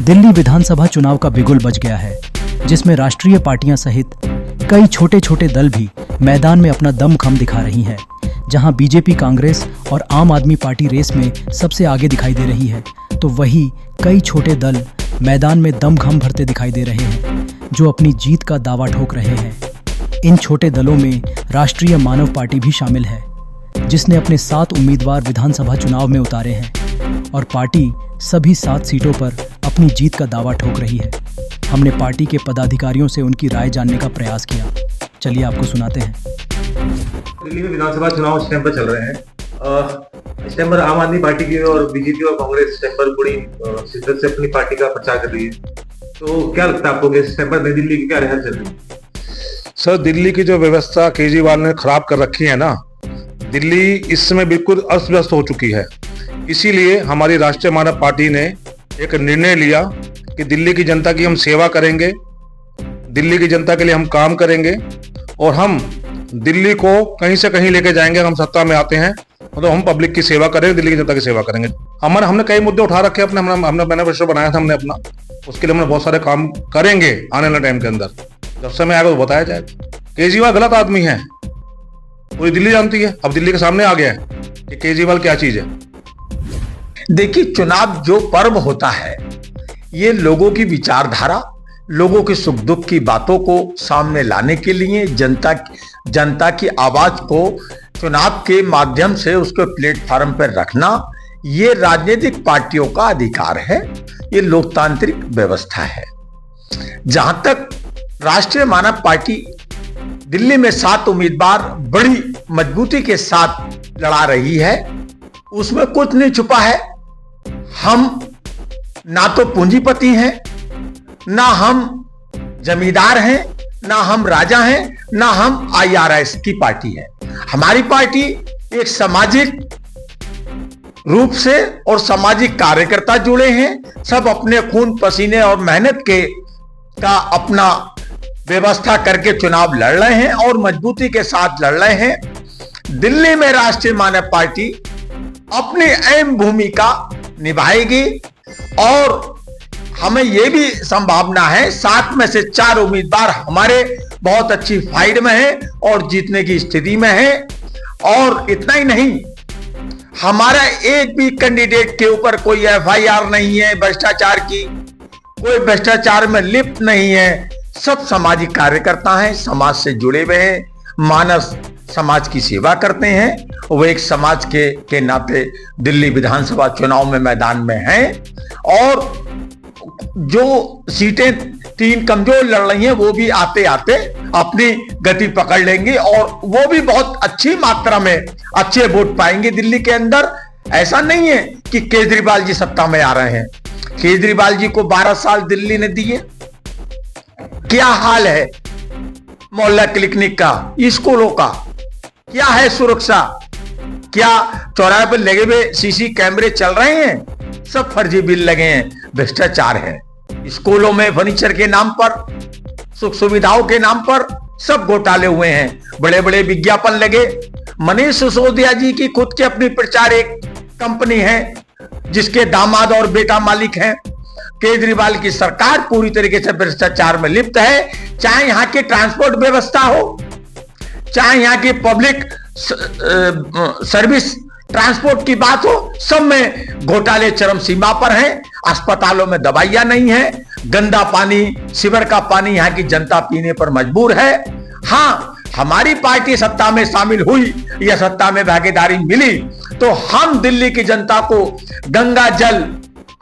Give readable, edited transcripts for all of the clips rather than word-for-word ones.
दिल्ली विधानसभा चुनाव का बिगुल बज गया है, जिसमें राष्ट्रीय पार्टियां सहित कई छोटे छोटे दल भी मैदान में अपना दमखम दिखा रही हैं। जहां बीजेपी, कांग्रेस और आम आदमी पार्टी रेस में सबसे आगे दिखाई दे रही है, तो वहीं कई छोटे दल मैदान में दमखम भरते दिखाई दे रहे हैं, जो अपनी जीत का दावा ठोक रहे हैं। इन छोटे दलों में राष्ट्रीय मानव पार्टी भी शामिल है, जिसने अपने 7 उम्मीदवार विधानसभा चुनाव में उतारे हैं और पार्टी सभी 7 सीटों पर अपनी जीत का दावा ठोक रही है। हमने पार्टी के पदाधिकारियों से उनकी राय जानने का प्रयास किया। चलिए आपको सुनाते हैं। दिल्ली में विधानसभा चुनाव इस टाइम पर चल रहे हैं। इस टाइम पर आम आदमी पार्टी की और बीजेपी और कांग्रेस इस टाइम पर बड़ी शिद्दत से अपनी पार्टी का प्रचार कर रही है। तो क्या लगता है आपको कि इस टाइम पर नई दिल्ली की क्या लहर चल रही है? सर, दिल्ली की जो व्यवस्था केजरीवाल ने खराब कर रखी है ना, दिल्ली इस समय बिल्कुल अस्त व्यस्त हो चुकी है। इसीलिए हमारी राष्ट्रीय मानव पार्टी ने एक निर्णय लिया कि दिल्ली की जनता की हम सेवा करेंगे, दिल्ली की जनता के लिए हम काम करेंगे और हम दिल्ली को कहीं से कहीं लेके जाएंगे। हम सत्ता में आते हैं तो हम पब्लिक की सेवा करेंगे, दिल्ली की जनता की सेवा करेंगे। हमने कई मुद्दे उठा रखे अपने, हमने मैनिफेस्टो बनाया था हमने अपना, उसके लिए हमने बहुत सारे काम करेंगे आने वाले टाइम के अंदर। जब समय आएगा तो बताया जाएगा। केजरीवाल गलत आदमी है, पूरी दिल्ली जानती है। अब दिल्ली के सामने आ गया है कि केजरीवाल क्या चीज है। देखिए, चुनाव जो पर्व होता है, ये लोगों की विचारधारा, लोगों के सुख दुख की बातों को सामने लाने के लिए, जनता की आवाज को चुनाव के माध्यम से उसके प्लेटफॉर्म पर रखना, ये राजनीतिक पार्टियों का अधिकार है, ये लोकतांत्रिक व्यवस्था है। जहां तक राष्ट्रीय मानव पार्टी दिल्ली में 7 उम्मीदवार बड़ी मजबूती के साथ लड़ा रही है, उसमें कुछ नहीं छुपा है। हम ना तो पूंजीपति हैं, ना हम जमींदार हैं, ना हम राजा हैं, ना हम IRS की पार्टी है। हमारी पार्टी एक सामाजिक रूप से और सामाजिक कार्यकर्ता जुड़े हैं। सब अपने खून पसीने और मेहनत का अपना व्यवस्था करके चुनाव लड़ रहे हैं और मजबूती के साथ लड़ रहे हैं। दिल्ली में राष्ट्रीय मानव पार्टी अपनी अहम भूमिका निभाएगी और हमें यह भी संभावना है 7 में से 4 उम्मीदवार हमारे बहुत अच्छी फाइट में हैं और जीतने की स्थिति में हैं। और इतना ही नहीं, हमारा एक भी कैंडिडेट के ऊपर कोई FIR नहीं है भ्रष्टाचार की, कोई भ्रष्टाचार में लिप्त नहीं है। सब सामाजिक कार्यकर्ता हैं, समाज से जुड़े हुए हैं, मानव समाज की सेवा करते हैं। वो एक समाज के नाते दिल्ली विधानसभा चुनाव में मैदान में हैं और जो सीटें 3 कमजोर लड़ रही हैं, वो भी आते आते अपनी गति पकड़ लेंगी और वो भी बहुत अच्छी मात्रा में अच्छे वोट पाएंगे दिल्ली के अंदर। ऐसा नहीं है कि केजरीवाल जी सत्ता में आ रहे हैं। केजरीवाल जी को 12 साल दिल्ली ने दिए। क्या हाल है मोहल्ला क्लिनिक का, स्कूलों का, क्या है सुरक्षा, क्या चौराहे पर लगे हुए CC कैमरे चल रहे हैं? सब फर्जी बिल लगे हैं, भ्रष्टाचार है। स्कूलों में फर्नीचर के नाम पर, सुख सुविधाओं के नाम पर सब घोटाले हुए हैं। बड़े बड़े विज्ञापन लगे। मनीष सिसोदिया जी की खुद की अपनी प्रचार एक कंपनी है, जिसके दामाद और बेटा मालिक हैं। केजरीवाल की सरकार पूरी तरीके से भ्रष्टाचार में लिप्त है। चाहे यहां की ट्रांसपोर्ट व्यवस्था हो, चाहे यहां की पब्लिक सर्विस ट्रांसपोर्ट की बात हो, सब में घोटाले चरम सीमा पर हैं। अस्पतालों में दवाइयां नहीं है, गंदा पानी, सीवर का पानी यहां की जनता पीने पर मजबूर है। हां, हमारी पार्टी सत्ता में शामिल हुई या सत्ता में भागीदारी मिली तो हम दिल्ली की जनता को गंगा जल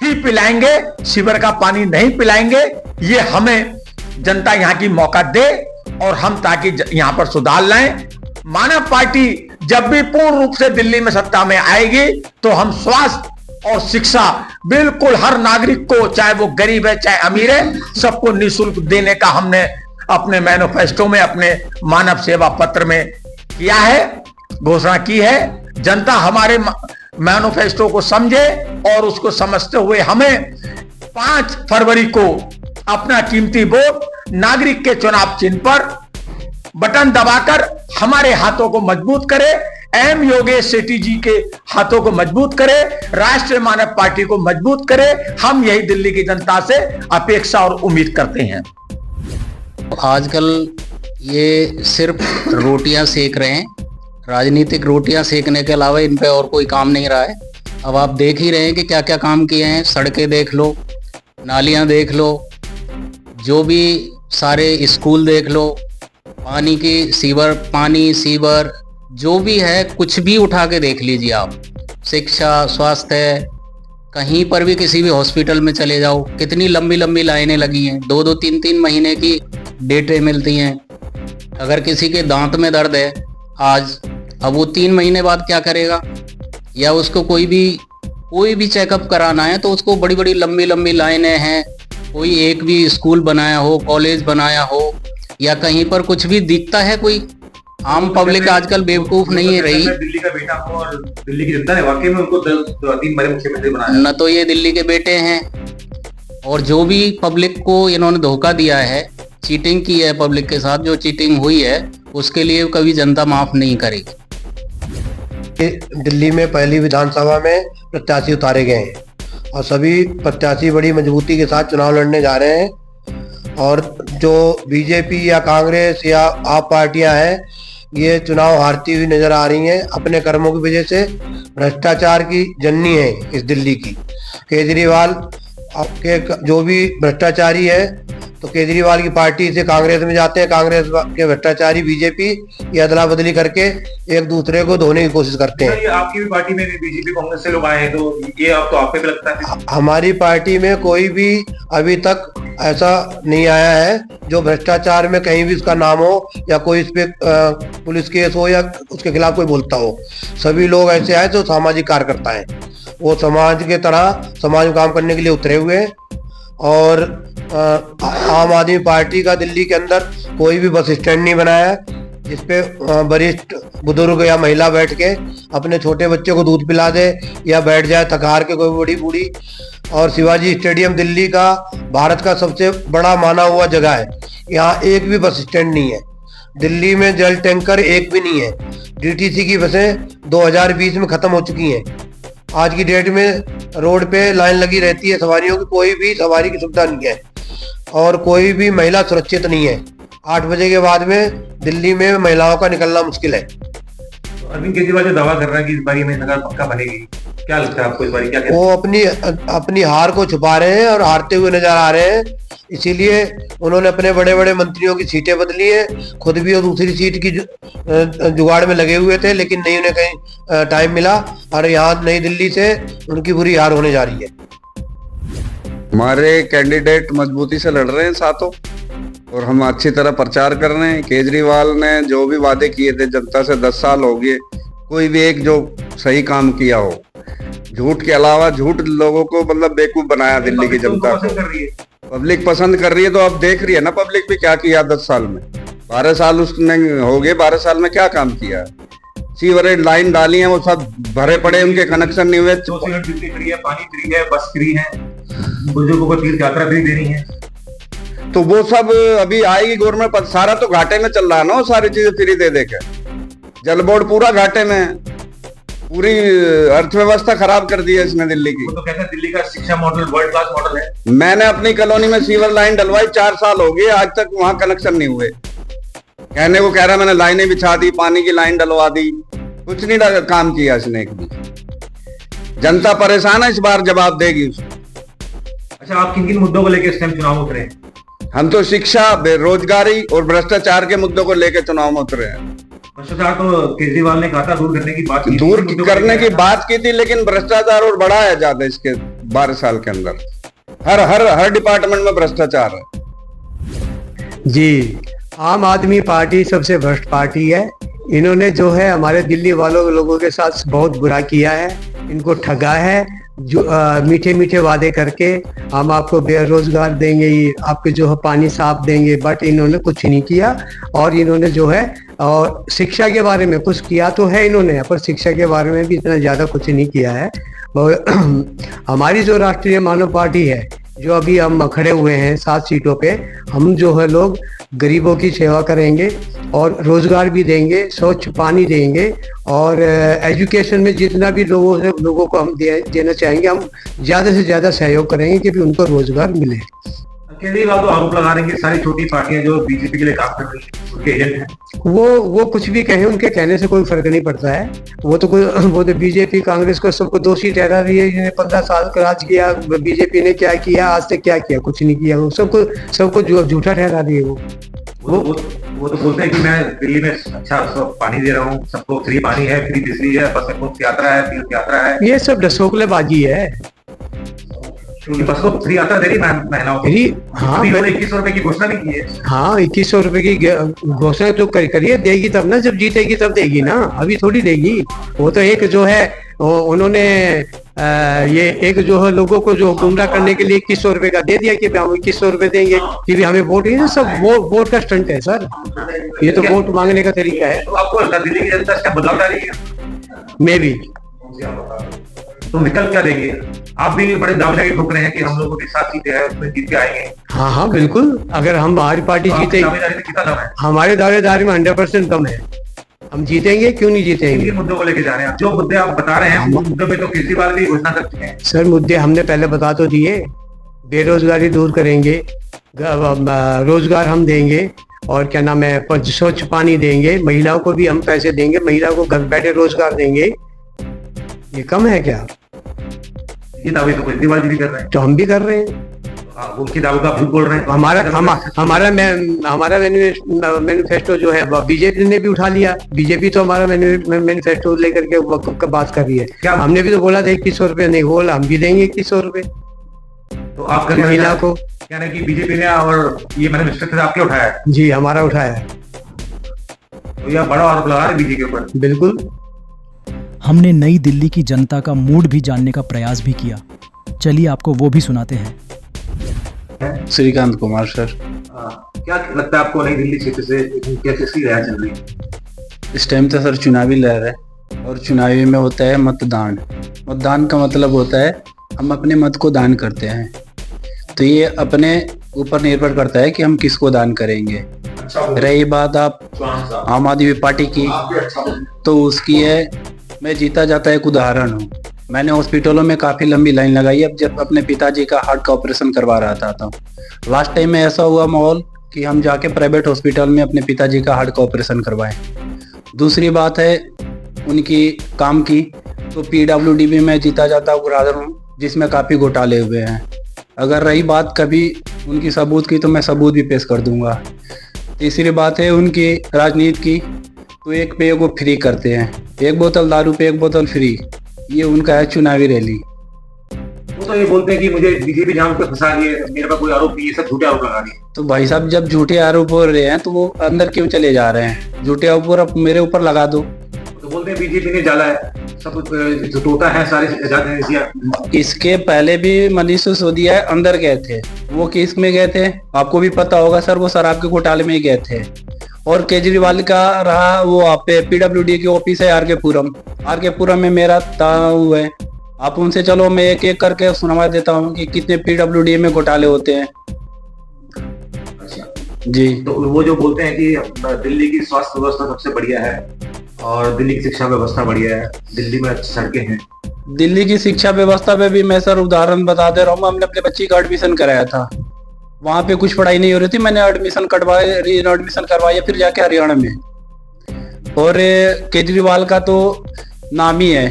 ही पिलाएंगे, सीवर का पानी नहीं पिलाएंगे। ये हमें जनता यहां की मौका दे और हम ताकि यहां पर सुधार लाएं। मानव पार्टी जब भी पूर्ण रूप से दिल्ली में सत्ता में आएगी तो हम स्वास्थ्य और शिक्षा बिल्कुल हर नागरिक को, चाहे वो गरीब है चाहे अमीर है, सबको निःशुल्क देने का हमने अपने मैनिफेस्टो में, अपने मानव सेवा पत्र में किया है, घोषणा की है। जनता हमारे मैनिफेस्टो को समझे और उसको समझते हुए हमें 5 फरवरी को अपना कीमती वोट नागरिक के चुनाव चिन्ह पर बटन दबाकर हमारे हाथों को मजबूत करे। एम योगेश सेठी जी के हाथों को मजबूत करे, राष्ट्रीय मानव पार्टी को मजबूत करे। हम यही दिल्ली की जनता से अपेक्षा और उम्मीद करते हैं। आजकल ये सिर्फ रोटियां सेक रहे हैं, राजनीतिक रोटियां सेकने के अलावा इन पे और कोई काम नहीं रहा है। अब आप देख ही रहे हैं कि क्या क्या काम किए हैं। सड़कें देख लो, नालियां देख लो, जो भी सारे स्कूल देख लो, पानी की सीवर जो भी है, कुछ भी उठा के देख लीजिए आप। शिक्षा, स्वास्थ्य, कहीं पर भी किसी भी हॉस्पिटल में चले जाओ, कितनी लंबी लंबी लाइनें लगी हैं। 2-2, 3-3 महीने की डेटें मिलती हैं। अगर किसी के दांत में दर्द है आज, अब वो 3 महीने बाद क्या करेगा? या उसको कोई भी चेकअप कराना है तो उसको बड़ी बड़ी लंबी लंबी लाइनें हैं। कोई एक भी स्कूल बनाया हो, कॉलेज बनाया हो, या कहीं पर कुछ भी दिखता है? कोई आम पब्लिक आजकल बेवकूफ नहीं रही। दिल्ली का बेटा हूँ और दिल्ली की जनता ने वाकई में उनको 3 बार मुख्यमंत्री बनाया। न तो ये दिल्ली के बेटे हैं, और जो भी पब्लिक को इन्होंने धोखा दिया है, चीटिंग की है पब्लिक के साथ, जो चीटिंग हुई है उसके लिए कभी जनता माफ नहीं करेगी। दिल्ली में पहली विधानसभा में प्रत्याशी उतारे गए हैं और सभी प्रत्याशी बड़ी मजबूती के साथ चुनाव लड़ने जा रहे हैं। और जो बीजेपी या कांग्रेस या आप पार्टियां हैं, ये चुनाव हारती हुई नजर आ रही हैं अपने कर्मों की वजह से। भ्रष्टाचार की जननी है इस दिल्ली की। केजरीवाल आपके जो भी भ्रष्टाचारी है तो केजरीवाल की पार्टी से कांग्रेस में जाते हैं, कांग्रेस के भ्रष्टाचारी बीजेपी ये अदला बदली करके एक दूसरे को धोने की कोशिश करते हैं। ये आपकी भी पार्टी में भी बीजेपी कांग्रेस से लोग आए हैं, तो ये अब तो आप पे भी लगता है? हमारी पार्टी में कोई भी अभी तक ऐसा नहीं आया है जो भ्रष्टाचार में कहीं भी उसका नाम हो या कोई इस पे पुलिस केस हो या उसके खिलाफ कोई बोलता हो। सभी लोग ऐसे आए जो सामाजिक कार्यकर्ता हैं, वो समाज के तरह समाज में काम करने के लिए उतरे हुए हैं। और आम आदमी पार्टी का दिल्ली के अंदर कोई भी बस स्टैंड नहीं बनाया जिसपे वरिष्ठ बुजुर्ग या महिला बैठ के अपने छोटे बच्चे को दूध पिला दे या बैठ जाए थकार के कोई बड़ी बूढ़ी। और शिवाजी स्टेडियम दिल्ली का भारत का सबसे बड़ा माना हुआ जगह है, यहाँ एक भी बस स्टैंड नहीं है। दिल्ली में जल टैंकर एक भी नहीं है। डीटीसी की बसें 2020 में खत्म हो चुकी हैं। आज की डेट में रोड पे लाइन लगी रहती है सवारियों की, कोई भी सवारी की सुविधा नहीं है और कोई भी महिला सुरक्षित नहीं है। 8 बजे के बाद में दिल्ली में महिलाओं का निकलना मुश्किल है। तो अरविंद केजरीवाल जो दावा कर रहा है कि इस बारी में नगर पक्का बनेगी, क्या लगता है आपको इस बारी क्या कहते हैं? वो अपनी हार को छुपा रहे हैं और हारते हुए नजर आ रहे हैं। इसीलिए उन्होंने अपने बड़े बड़े मंत्रियों की सीटें बदली हैं, खुद भी और दूसरी सीट की जुगाड़ में लगे हुए थे, लेकिन नहीं उन्हें कहीं टाइम मिला और यहाँ नई दिल्ली से उनकी बुरी हार होने जा रही है। हमारे कैंडिडेट मजबूती से लड़ रहे हैं साथों, और हम अच्छी तरह प्रचार कर रहे हैं। केजरीवाल ने जो भी वादे किए थे जनता से 10 साल हो गए, कोई भी एक जो सही काम किया हो। झूठ के अलावा झूठ लोगों को मतलब बेवकूफ बनाया दिल्ली की जनता को। पब्लिक पसंद कर रही है, तो अब देख रही है ना पब्लिक भी क्या किया 10 साल में। 12 साल उसने हो गए, 12 साल में क्या काम किया? सीवरेज लाइन डाली है, वो सब भरे पड़े, उनके कनेक्शन नहीं हुए। फ्री है, पानी फ्री है, बस फ्री है, बुजुर्गों को तीर्थ यात्रा फ्री दे रही है। तो वो सब अभी आएगी गवर्नमेंट पर। सारा तो घाटे में चल रहा है ना, वो सारी चीजें फ्री दे देकर। जल बोर्ड पूरा घाटे में, पूरी अर्थव्यवस्था खराब कर दी है इसने दिल्ली की। वो तो कहते हैं दिल्ली का शिक्षा मॉडल वर्ल्ड क्लास मॉडल है। मैंने अपनी कॉलोनी में सीवर लाइन डलवाई, 4 साल हो गए, आज तक वहां कनेक्शन नहीं हुए। कहने को कह रहा मैंने लाइनें बिछा दी, पानी की लाइन डलवा दी, कुछ नहीं काम किया इसने एक भी। जनता परेशान है, इस बार जवाब देगी उसको। अच्छा, आप किन किन मुद्दों को लेकर इस टाइम चुनाव उतरे हैं? हम तो शिक्षा, बेरोजगारी और भ्रष्टाचार के मुद्दों को लेकर चुनाव में उतरे हैं। भ्रष्टाचार तो केजरीवाल ने कहा था दूर करने की बात की, दूर करने की बात की थी, लेकिन भ्रष्टाचार और बढ़ा है ज्यादा इसके 12 साल के अंदर। हर डिपार्टमेंट में भ्रष्टाचार है। जी, आम आदमी पार्टी सबसे भ्रष्ट पार्टी है। इन्होंने जो है हमारे दिल्ली वालों लोगों के साथ बहुत बुरा किया है, इनको ठगा है। जो मीठे मीठे वादे करके हम आपको बेरोजगार देंगे, ये आपके जो है पानी साफ देंगे, बट इन्होंने कुछ नहीं किया। और इन्होंने जो है और शिक्षा के बारे में कुछ किया तो है इन्होंने, पर शिक्षा के बारे में भी इतना ज़्यादा कुछ नहीं किया है। हमारी जो राष्ट्रीय मानव पार्टी है, जो अभी हम खड़े हुए हैं 7 सीटों पे, हम जो है लोग गरीबों की सेवा करेंगे और रोजगार भी देंगे, स्वच्छ पानी देंगे और एजुकेशन में जितना भी लोगों को हम देना चाहेंगे, हम ज़्यादा से ज़्यादा सहयोग करेंगे कि भी उनको रोजगार मिले। केजरीवाल तो आरोप लगा रहे हैं कि सारी छोटी पार्टियां जो बीजेपी के लिए काम कर रही हैं उनके एजेंट हैं। वो कुछ भी कहें, उनके कहने से कोई फर्क नहीं पड़ता है। वो तो बीजेपी कांग्रेस को सबको दोषी ठहरा रही है। जिन्हें 15 साल का राज किया, बीजेपी ने क्या किया, आज तक क्या किया, कुछ नहीं किया। वो सबको झूठा ठहरा रही है। वो तो बोलते हैं कि मैं दिल्ली में अच्छा पानी दे रहा हूँ, सबको फ्री पानी है, फ्री बिजली है, बस मुफ्त यात्रा है, तीर्थ यात्रा है। ये सब ढसोकलेबाजी है। बस को फ्री यात्रा दे रही महिलाओं को। हाँ, 2100 रुपए की घोषणा भी की है। हाँ, 2100 रुपए की घोषणा तो करिए, देगी तब ना, जब जीतेगी तब देगी ना, अभी थोड़ी देगी। वो तो एक जो है उन्होंने ये एक जो है लोगों को जो गुमराह करने के लिए 2100 रुपए का दे दिया कि हम 2100 रुपए देंगे कि भी हमें वोट। ये सब वोट का स्टंट है सर, ये तो वोट मांगने का तरीका है। तो आपको दिल्ली की जनता इसका बदलाव डालेगी? मैं भी। तो विकल्प क्या देंगे? आप भी बड़े दावे लगे ठोक रहे हैं कि हम लोगों के साथ सीटें हैं, उसमें जीत के आएंगे। हाँ हाँ बिल्कुल, अगर हमारी पार्टी जीतेगी, कितना दम है? हमारे दावेदारी में 100% दम है। हम जीतेंगे, क्यों नहीं जीतेंगे। किन मुद्दों को लेके जा रहे हैं? जो मुद्दे आप बता रहे हैं मुद्दों पे तो केजरीवाल भी घोषणा कर चुके हैं। सर मुद्दे हमने पहले बता तो दिए। बेरोजगारी दूर करेंगे, रोजगार हम देंगे और क्या नाम है, स्वच्छ पानी देंगे, महिलाओं को भी हम पैसे देंगे, महिलाओं को घर बैठे रोजगार देंगे। ये कम है क्या? ये दावे तो केजरीवाल जी भी कर रहे हैं। तो हम भी कर रहे हैं। उनकी दावों का झूठ बोल रहे हैं। हमारा मैनिफेस्टो जो है बीजेपी ने भी उठा लिया। बीजेपी तो हमारा मैनिफेस्टो लेकर के बात कर रही है। क्या हमने भी तो बोला था 2100 रुपए, नहीं बोला हम भी देंगे 2100 रुपए तो आप महिला को। क्या कि बीजेपी ने और ये मैनिफेस्टो आपके उठाया है? जी हमारा उठाया है। तो यह बड़ा आरोप लगा रहे बीजेपी के ऊपर। बिल्कुल। हमने नई दिल्ली की जनता का मूड भी जानने का प्रयास भी किया। चलिए आपको वो भी सुनाते हैं। श्रीकांत कुमार सर। क्या लगता है आपको नई दिल्ली क्षेत्र से कैसी राय चल रही है? इस टाइम तो सर चुनावी लहर है और चुनावी में होता है मतदान। मतदान का मतलब होता है हम अपने मत को दान करते हैं। तो ये अपने ऊपर निर्भर करता है कि हम किसको दान करेंगे। रही बात आप आम आदमी पार्टी की, तो उसकी है मैं जीता जाता एक उदाहरण हूँ। मैंने हॉस्पिटलों में काफ़ी लंबी लाइन लगाई अब जब अपने पिताजी का हार्ट का ऑपरेशन करवा रहा था। तो लास्ट टाइम में ऐसा हुआ माहौल कि हम जाके प्राइवेट हॉस्पिटल में अपने पिताजी का हार्ट का ऑपरेशन करवाएं। दूसरी बात है उनकी काम की, तो PWD में मैं जीता जाता उदाहरण हूँ जिसमें काफ़ी घोटाले हुए हैं। अगर रही बात कभी उनकी सबूत की, तो मैं सबूत भी पेश कर दूंगा। तीसरी बात है उनकी राजनीति की, तो एक पेय को फ्री करते हैं, एक बोतल दारू पे एक बोतल फ्री। ये उनका है चुनावी रैली। वो तो ये बोलते हैं कि मुझे बीजेपी जहाँ पे फंसा रही है, मेरे पर कोई आरोप नहीं, ये सब झूठे आरोप लगा रही है। तो भाई साहब जब झूठे आरोप हो रहे हैं तो वो अंदर क्यों चले जा रहे हैं? झूठे आरोप मेरे ऊपर लगा दो। तो बोलते हैं बीजेपी ने जाला है, सब झूठा है सारे। इसके पहले भी मनीष सिसोदिया अंदर गए थे। वो किस में गए थे आपको भी पता होगा सर, वो शराब के घोटाले में ही गए थे। और केजरीवाल का रहा वो आप पे PWD की ऑफिस है आर के पुरम में मेरा ताऊ है। आप उनसे चलो, मैं एक एक करके सुनवा देता हूँ कि कितने PWD में घोटाले होते हैं। जी। तो वो जो बोलते हैं कि दिल्ली की स्वास्थ्य व्यवस्था सबसे बढ़िया है और दिल्ली की शिक्षा व्यवस्था बढ़िया है, दिल्ली में अच्छी सड़कें हैं। दिल्ली की शिक्षा व्यवस्था पे भी मैं सर उदाहरण बता दे रहा हूँ। हमने अपने बच्ची का एडमिशन कराया था, वहां पे कुछ पढ़ाई नहीं हो रही थी, मैंने एडमिशन करवाया फिर जाके हरियाणा में। और केजरीवाल का तो नाम ही है,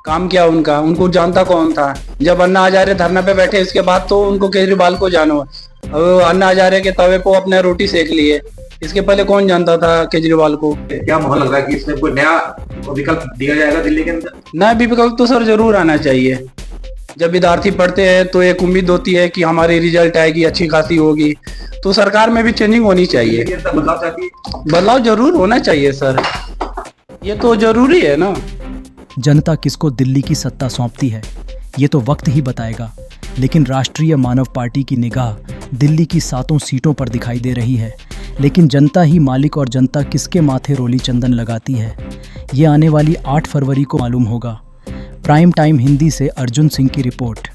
काम क्या उनका, उनको जानता कौन था? जब अन्ना हजारे धरना पे बैठे इसके बाद तो उनको केजरीवाल को जानो। अन्ना हजारे के तवे पे अपने रोटी सेक लिए, इसके पहले कौन जानता था केजरीवाल को? क्या माहौल लग रहा है कि इसमें कोई नया विकल्प दिया जाएगा दिल्ली के अंदर? नया विकल्प तो सर जरूर आना चाहिए। जब विद्यार्थी पढ़ते हैं तो एक उम्मीद होती है कि हमारी रिजल्ट आएगी, अच्छी खासी होगी, तो सरकार में भी चेंजिंग होनी चाहिए। बदलाव जरूर होना चाहिए सर, ये तो जरूरी है ना। जनता किसको दिल्ली की सत्ता सौंपती है ये तो वक्त ही बताएगा, लेकिन राष्ट्रीय मानव पार्टी की निगाह दिल्ली की 7 सीटों पर दिखाई दे रही है। लेकिन जनता ही मालिक और जनता किसके माथे रोली चंदन लगाती है, ये आने वाली 8 फरवरी को मालूम होगा। प्राइम टाइम हिंदी से अर्जुन सिंह की रिपोर्ट।